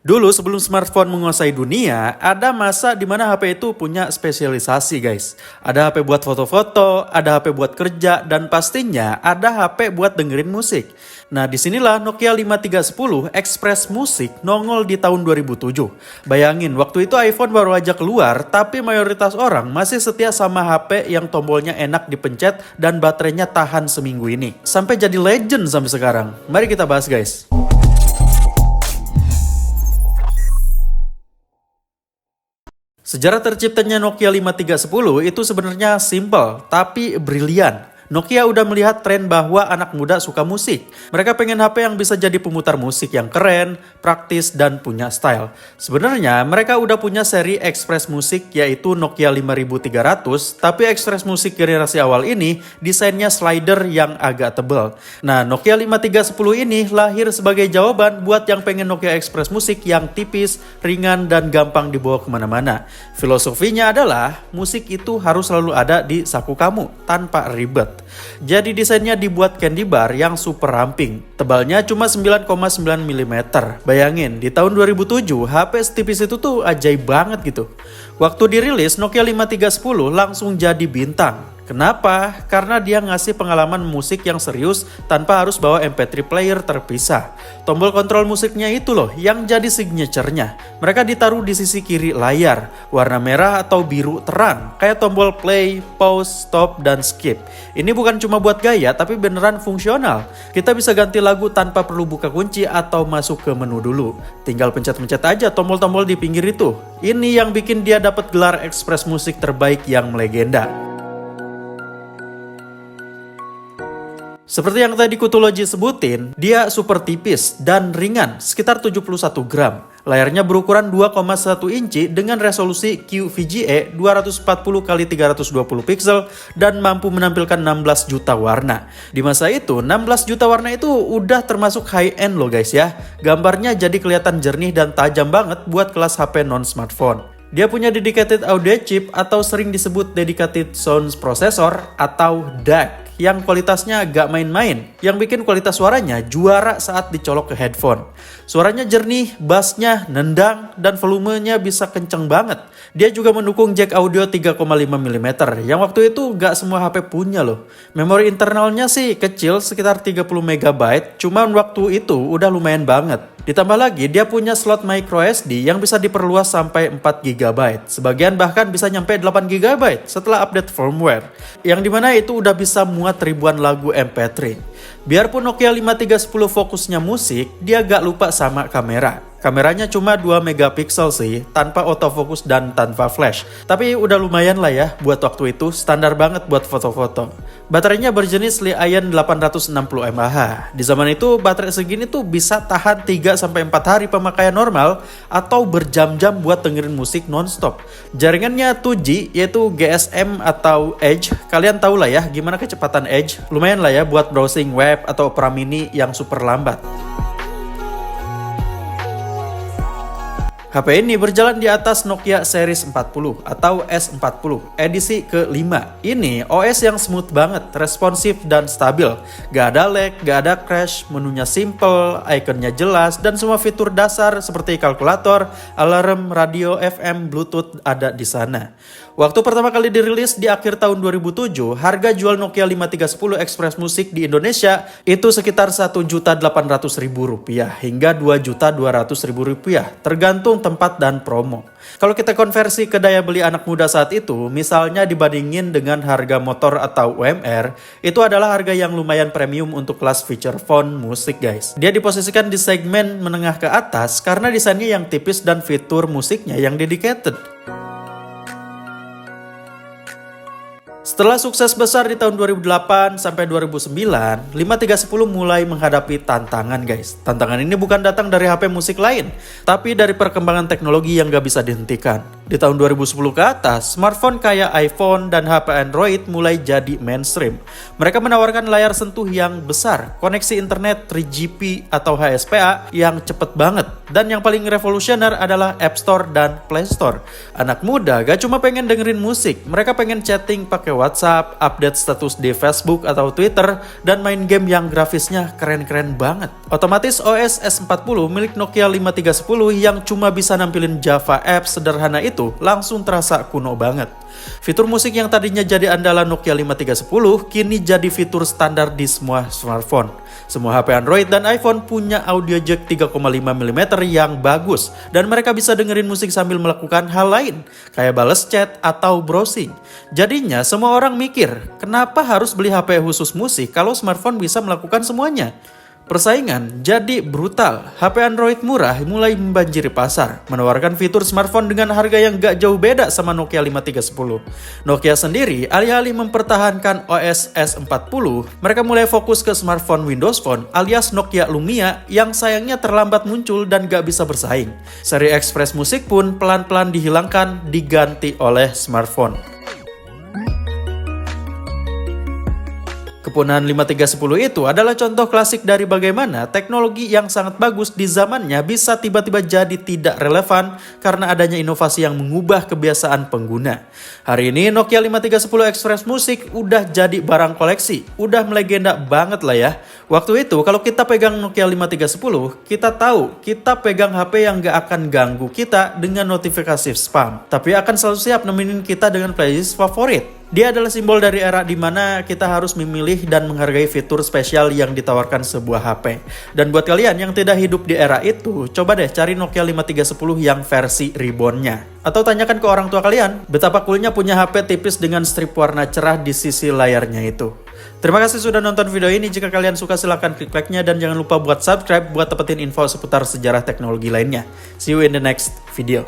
Dulu sebelum smartphone menguasai dunia, ada masa di mana HP itu punya spesialisasi guys. Ada HP buat foto-foto, ada HP buat kerja, dan pastinya ada HP buat dengerin musik. Nah disinilah Nokia 5310 Express Music nongol di tahun 2007. Bayangin waktu itu iPhone baru aja keluar, tapi mayoritas orang masih setia sama HP yang tombolnya enak dipencet dan baterainya tahan seminggu ini. Sampai jadi legend sampai sekarang. Mari kita bahas guys. Sejarah terciptanya Nokia 5310 itu sebenarnya simple tapi brilian. Nokia udah melihat tren bahwa anak muda suka musik. Mereka pengen HP yang bisa jadi pemutar musik yang keren, praktis, dan punya style. Sebenarnya mereka udah punya seri Express Music yaitu Nokia 5300, tapi Express Music generasi awal ini desainnya slider yang agak tebal. Nah, Nokia 5310 ini lahir sebagai jawaban buat yang pengen Nokia Express Music yang tipis, ringan, dan gampang dibawa kemana-mana. Filosofinya adalah musik itu harus selalu ada di saku kamu tanpa ribet. Jadi desainnya dibuat candy bar yang super ramping. Tebalnya cuma 9,9 mm. Bayangin, di tahun 2007 HP setipis itu tuh ajaib banget gitu. Waktu dirilis Nokia 5310 langsung jadi bintang. Kenapa? Karena dia ngasih pengalaman musik yang serius tanpa harus bawa MP3 player terpisah. Tombol kontrol musiknya itu loh yang jadi signaturenya. Mereka ditaruh di sisi kiri layar, warna merah atau biru terang, kayak tombol play, pause, stop, dan skip. Ini bukan cuma buat gaya, tapi beneran fungsional. Kita bisa ganti lagu tanpa perlu buka kunci atau masuk ke menu dulu. Tinggal pencet-pencet aja tombol-tombol di pinggir itu. Ini yang bikin dia dapat gelar Express Music terbaik yang melegenda. Seperti yang tadi Kutulogi sebutin, dia super tipis dan ringan, sekitar 71 gram. Layarnya berukuran 2,1 inci dengan resolusi QVGA 240x320 pixel dan mampu menampilkan 16 juta warna. Di masa itu, 16 juta warna itu udah termasuk high-end loh guys ya. Gambarnya jadi kelihatan jernih dan tajam banget buat kelas HP non-smartphone. Dia punya dedicated audio chip atau sering disebut dedicated sound processor atau DAC yang kualitasnya gak main-main, yang bikin kualitas suaranya juara saat dicolok ke headphone. Suaranya jernih, bassnya nendang, dan volumenya bisa kenceng banget. Dia juga mendukung jack audio 3,5 mm, yang waktu itu gak semua HP punya loh. Memori internalnya sih kecil, sekitar 30 MB, cuman waktu itu udah lumayan banget. Ditambah lagi, dia punya slot microSD yang bisa diperluas sampai 4 GB. Sebagian bahkan bisa nyampe 8 GB setelah update firmware. Yang dimana itu udah bisa muat ribuan lagu MP3. Biarpun Nokia 5310 fokusnya musik, dia gak lupa sama kamera. Kameranya cuma 2 megapiksel sih, tanpa autofocus dan tanpa flash. Tapi udah lumayan lah ya buat waktu itu, standar banget buat foto-foto. Baterainya berjenis Li-ion 860 mAh. Di zaman itu baterai segini tuh bisa tahan 3-4 hari pemakaian normal atau berjam-jam buat dengerin musik nonstop. Jaringannya 2G yaitu GSM atau Edge. Kalian tahu lah ya gimana kecepatan Edge. Lumayan lah ya buat browsing web atau Opera Mini yang super lambat. HP ini berjalan di atas Nokia Series 40 atau S40 edisi ke-5. Ini OS yang smooth banget, responsif dan stabil. Gak ada lag, gak ada crash, menunya simple, ikonnya jelas, dan semua fitur dasar seperti kalkulator, alarm, radio, FM, Bluetooth ada di sana. Waktu pertama kali dirilis di akhir tahun 2007, harga jual Nokia 5310 Express Music di Indonesia itu sekitar Rp1.800.000 hingga Rp2.200.000, tergantung tempat dan promo. Kalau kita konversi ke daya beli anak muda saat itu, misalnya dibandingin dengan harga motor atau UMR, itu adalah harga yang lumayan premium untuk kelas feature phone musik guys. Dia diposisikan di segmen menengah ke atas karena desainnya yang tipis dan fitur musiknya yang dedicated. Setelah sukses besar di tahun 2008 sampai 2009, 5310 mulai menghadapi tantangan guys. Tantangan ini bukan datang dari HP musik lain, tapi dari perkembangan teknologi yang gak bisa dihentikan. Di tahun 2010 ke atas, smartphone kayak iPhone dan HP Android mulai jadi mainstream. Mereka menawarkan layar sentuh yang besar, koneksi internet 3GP atau HSPA yang cepet banget, dan yang paling revolusioner adalah App Store dan Play Store. Anak muda gak cuma pengen dengerin musik, mereka pengen chatting pakai WhatsApp, update status di Facebook atau Twitter, dan main game yang grafisnya keren-keren banget. Otomatis OS S40 milik Nokia 5310 yang cuma bisa nampilin Java apps sederhana itu langsung terasa kuno banget. Fitur musik yang tadinya jadi andalan Nokia 5310 kini jadi fitur standar di semua smartphone. Semua HP Android dan iPhone punya audio jack 3,5 mm yang bagus, dan mereka bisa dengerin musik sambil melakukan hal lain kayak bales chat atau browsing. Jadinya semua orang mikir, kenapa harus beli HP khusus musik kalau smartphone bisa melakukan semuanya? Persaingan jadi brutal. HP Android murah mulai membanjiri pasar, menawarkan fitur smartphone dengan harga yang gak jauh beda sama Nokia 5310. Nokia sendiri alih-alih mempertahankan OS S40, mereka mulai fokus ke smartphone Windows Phone alias Nokia Lumia yang sayangnya terlambat muncul dan gak bisa bersaing. Seri Express Musik pun pelan-pelan dihilangkan, diganti oleh smartphone. Kepunahan 5310 itu adalah contoh klasik dari bagaimana teknologi yang sangat bagus di zamannya bisa tiba-tiba jadi tidak relevan karena adanya inovasi yang mengubah kebiasaan pengguna. Hari ini Nokia 5310 Express Music udah jadi barang koleksi, udah melegenda banget lah ya. Waktu itu kalau kita pegang Nokia 5310, kita tahu kita pegang HP yang gak akan ganggu kita dengan notifikasi spam, tapi akan selalu siap nemenin kita dengan playlist favorit. Dia adalah simbol dari era di mana kita harus memilih dan menghargai fitur spesial yang ditawarkan sebuah HP. Dan buat kalian yang tidak hidup di era itu, coba deh cari Nokia 5310 yang versi ribbonnya. Atau tanyakan ke orang tua kalian, betapa coolnya punya HP tipis dengan strip warna cerah di sisi layarnya itu. Terima kasih sudah nonton video ini. Jika kalian suka silahkan klik like-nya dan jangan lupa buat subscribe buat dapetin info seputar sejarah teknologi lainnya. See you in the next video.